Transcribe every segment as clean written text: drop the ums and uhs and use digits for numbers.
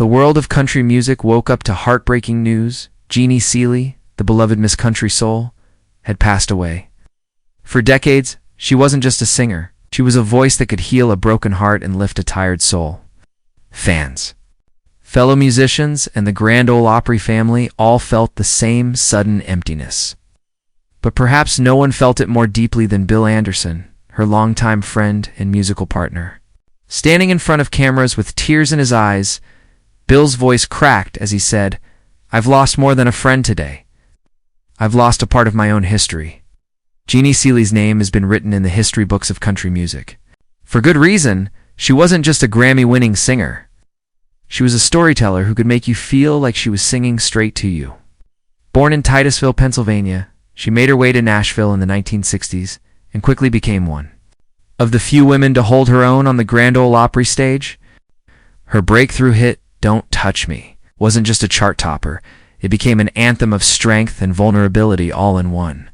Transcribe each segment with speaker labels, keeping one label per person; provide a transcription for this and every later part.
Speaker 1: The world of country music woke up to heartbreaking news. Jeannie Seely, the beloved Miss Country Soul, had passed away. For decades, she wasn't just a singer. She was a voice that could heal a broken heart and lift a tired soul. Fans, fellow musicians, and the Grand Ole Opry family all felt the same sudden emptiness. But perhaps no one felt it more deeply than Bill Anderson, her longtime friend and musical partner. Standing in front of cameras with tears in his eyes, Bill's voice cracked as he said, "I've lost more than a friend today. I've lost a part of my own history." Jeannie Seely's name has been written in the history books of country music. For good reason. She wasn't just a Grammy-winning singer. She was a storyteller who could make you feel like she was singing straight to you. Born in Titusville, Pennsylvania, she made her way to Nashville in the 1960s and quickly became one of the few women to hold her own on the Grand Ole Opry stage. Her breakthrough hit, "Don't Touch Me," wasn't just a chart topper. It became an anthem of strength and vulnerability all in one.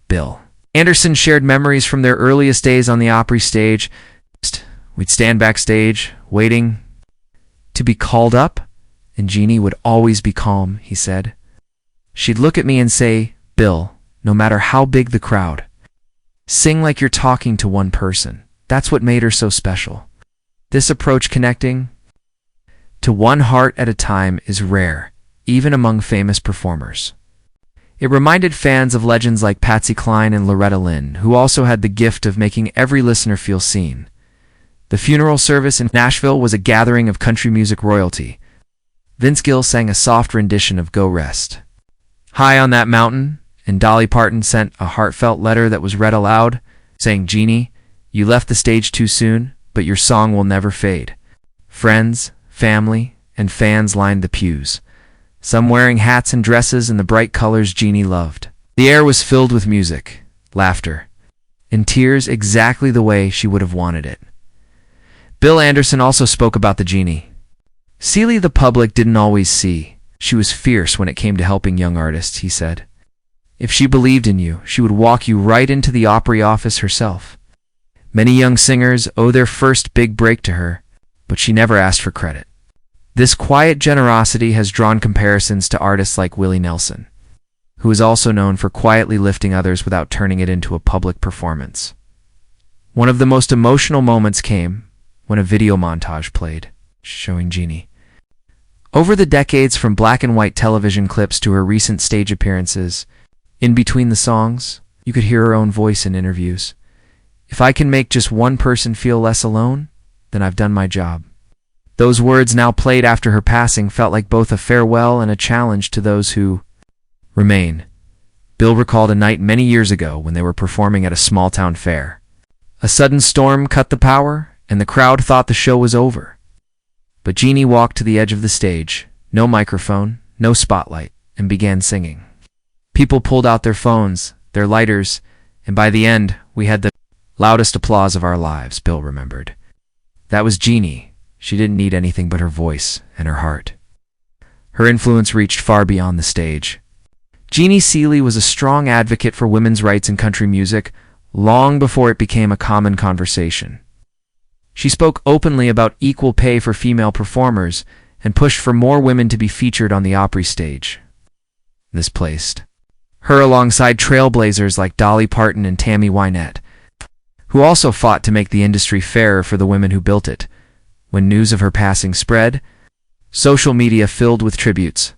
Speaker 1: Bill Anderson shared memories from their earliest days on the Opry stage. We'd stand backstage, waiting to be called up, and Jeannie would always be calm, he said. She'd look at me and say, "Bill, no matter how big the crowd, sing like you're talking to one person." That's what made her so special. This approach, connecting to one heart at a time, is rare, even among famous performers. It reminded fans of legends like Patsy Cline and Loretta Lynn, who also had the gift of making every listener feel seen. The funeral service in Nashville was a gathering of country music royalty. Vince Gill sang a soft rendition of "Go Rest High on That Mountain," and Dolly Parton sent a heartfelt letter that was read aloud, saying, "Jeannie, you left the stage too soon, but your song will never fade." Friends, family, and fans lined the pews, some wearing hats and dresses in the bright colors Jeannie loved. The air was filled with music, laughter, and tears, exactly the way she would have wanted it. Bill Anderson also spoke about the Jeannie Seely the public didn't always see. She was fierce when it came to helping young artists, he said. If she believed in you, she would walk you right into the Opry office herself. Many young singers owe their first big break to her, but she never asked for credit. This quiet generosity has drawn comparisons to artists like Willie Nelson, who is also known for quietly lifting others without turning it into a public performance. One of the most emotional moments came when a video montage played, showing Jeannie. Over the decades, from black and white television clips to her recent stage appearances, in between the songs, you could hear her own voice in interviews. "If I can make just one person feel less alone, then I've done my job." Those words, now played after her passing, felt like both a farewell and a challenge to those who remain. Bill recalled a night many years ago when they were performing at a small-town fair. A sudden storm cut the power, and the crowd thought the show was over. But Jeannie walked to the edge of the stage, no microphone, no spotlight, and began singing. People pulled out their phones, their lighters, and by the end, we had the loudest applause of our lives, Bill remembered. That was Jeannie. She didn't need anything but her voice and her heart. Her influence reached far beyond the stage. Jeannie Seely was a strong advocate for women's rights in country music long before it became a common conversation. She spoke openly about equal pay for female performers and pushed for more women to be featured on the Opry stage. This placed her alongside trailblazers like Dolly Parton and Tammy Wynette, who also fought to make the industry fairer for the women who built it. When news of her passing spread, social media filled with tributes.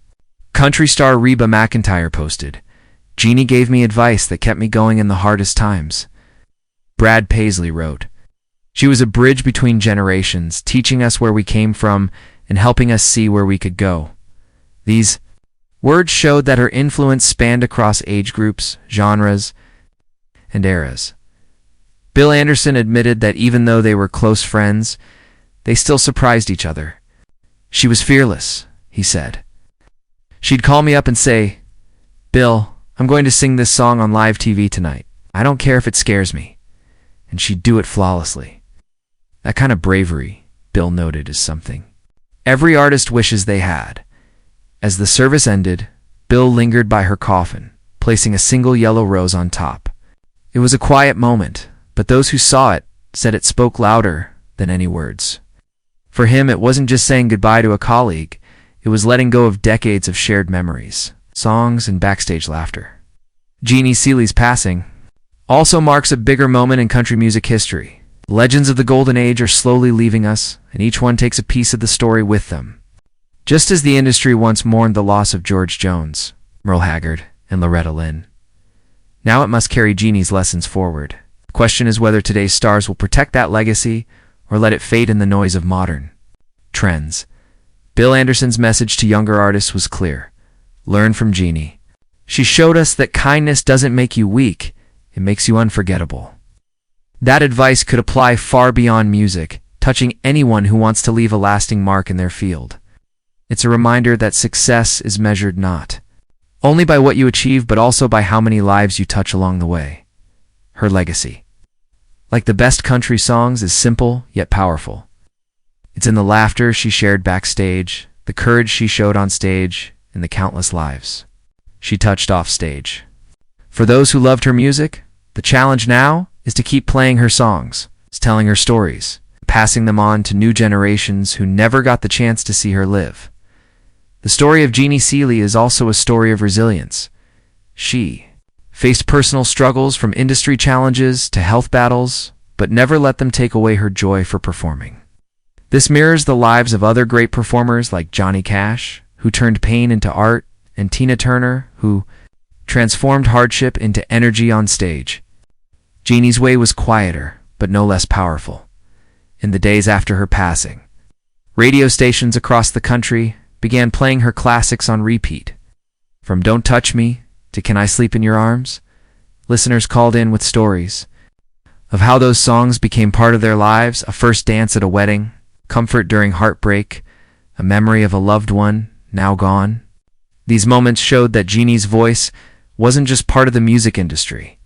Speaker 1: Country star Reba McEntire posted, "Jeannie gave me advice that kept me going in the hardest times." Brad Paisley wrote, "She was a bridge between generations, teaching us where we came from and helping us see where we could go." These words showed that her influence spanned across age groups, genres, and eras. Bill Anderson admitted that even though they were close friends, they still surprised each other. "She was fearless," he said. "She'd call me up and say, 'Bill, I'm going to sing this song on live TV tonight. I don't care if it scares me.' And she'd do it flawlessly." That kind of bravery, Bill noted, is something every artist wishes they had. As the service ended, Bill lingered by her coffin, placing a single yellow rose on top. It was a quiet moment, but those who saw it said it spoke louder than any words. For him, it wasn't just saying goodbye to a colleague, it was letting go of decades of shared memories, songs, and backstage laughter. Jeannie Seely's passing also marks a bigger moment in country music history. Legends of the golden age are slowly leaving us, and each one takes a piece of the story with them. Just as the industry once mourned the loss of George Jones, Merle Haggard, and Loretta Lynn, now it must carry Jeannie's lessons forward. The question is whether today's stars will protect that legacy or let it fade in the noise of modern trends. Bill Anderson's message to younger artists was clear. Learn from Jeannie. She showed us that kindness doesn't make you weak, it makes you unforgettable. That advice could apply far beyond music, touching anyone who wants to leave a lasting mark in their field. It's a reminder that success is measured not only by what you achieve, but also by how many lives you touch along the way. Her legacy, like the best country songs, is simple yet powerful. It's in the laughter she shared backstage, the courage she showed on stage, and the countless lives she touched off stage. For those who loved her music, the challenge now is to keep playing her songs, telling her stories, passing them on to new generations who never got the chance to see her live. The story of Jeannie Seely is also a story of resilience. She faced personal struggles, from industry challenges to health battles, but never let them take away her joy for performing. This mirrors the lives of other great performers like Johnny Cash, who turned pain into art, and Tina Turner, who transformed hardship into energy on stage. Jeannie's way was quieter, but no less powerful. In the days after her passing, radio stations across the country began playing her classics on repeat. From Don't Touch Me to Can I Sleep in Your Arms, listeners called in with stories of how those songs became part of their lives: a first dance at a wedding, comfort during heartbreak, a memory of a loved one now gone. These moments showed that Jeannie's voice wasn't just part of the music industry.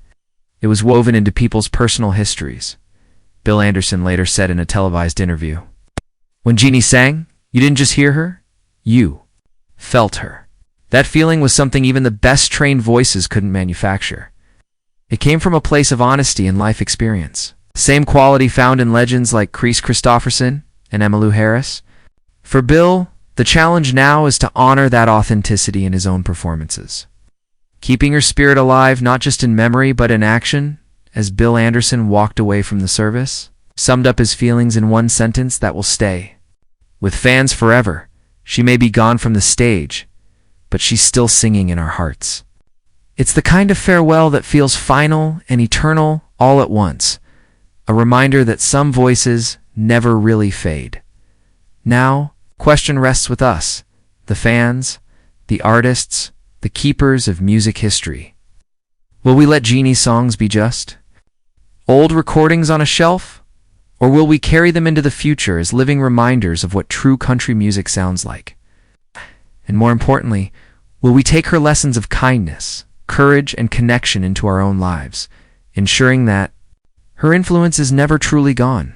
Speaker 1: It was woven into people's personal histories. Bill Anderson later said in a televised interview, "When Jeannie sang, you didn't just hear her, you felt her." That feeling was something even the best trained voices couldn't manufacture. It came from a place of honesty and life experience, the same quality found in legends like Chris Christopherson and Emmylou Harris. For Bill, the challenge now is to honor that authenticity in his own performances, keeping her spirit alive not just in memory but in action. As Bill Anderson walked away from the service, summed up his feelings in one sentence that will stay with fans forever: she may be gone from the stage, but she's still singing in our hearts. It's the kind of farewell that feels final and eternal all at once, a reminder that some voices never really fade. Now, question rests with us, the fans, the artists, the keepers of music history. Will we let Jeannie's songs be just old recordings on a shelf, or will we carry them into the future as living reminders of what true country music sounds like? And more importantly, will we take her lessons of kindness, courage, and connection into our own lives, ensuring that her influence is never truly gone?